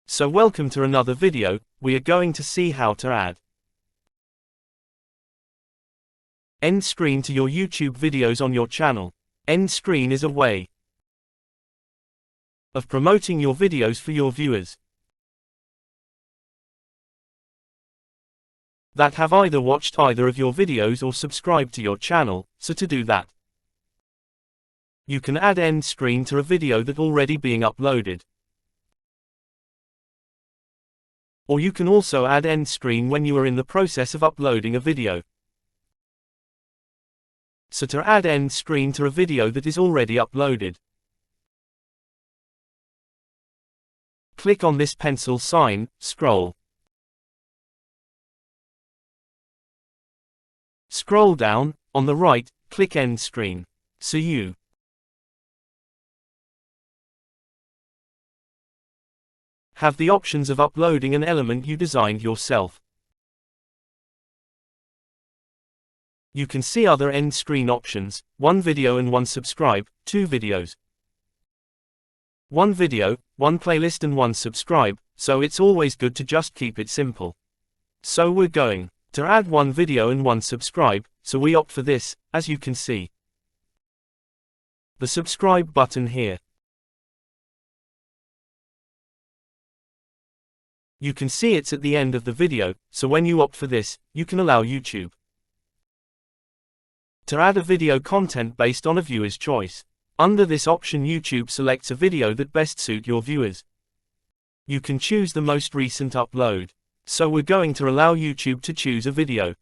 So welcome to another video. We are going to see how to add end screen to your YouTube videos on your channel. End screen is a way of promoting your videos for your viewers that have either watched either of your videos or subscribed to your channel. So to do that, you can add end screen to a video that already being uploaded. Or you can also add end screen when you are in the process of uploading a video. So to add end screen to a video that is already uploaded, click on this pencil sign, scroll. Scroll down, on the right, click end screen. So you have the options of uploading an element you designed yourself. You can see other end screen options: 1 video and 1 subscribe, 2 videos, 1 video, 1 playlist and 1 subscribe, so it's always good to just keep it simple. So we're going to add 1 video and 1 subscribe, so we opt for this, as you can see. The subscribe button here. You can see it's at the end of the video, so when you opt for this, you can allow YouTube to add a video content based on a viewer's choice. Under this option, YouTube selects a video that best suit your viewers. You can choose the most recent upload. So we're going to allow YouTube to choose a video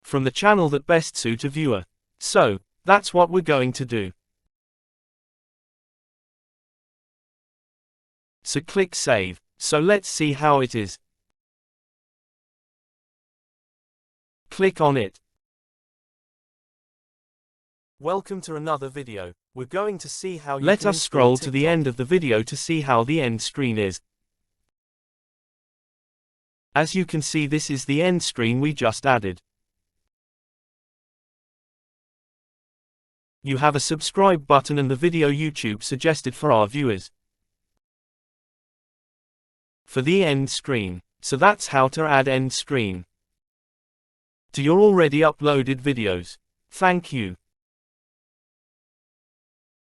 from the channel that best suit a viewer. So that's what we're going to do. So click save. So let's see how it is. Click on it. Welcome to another video. We're going to see how you Let can us scroll install to the TikTok. end of the video to see how the end screen is. As you can see, this is the end screen we just added. You have a subscribe button and the video YouTube suggested for our viewers for the end screen. So that's how to add end screen to your already uploaded videos. Thank you.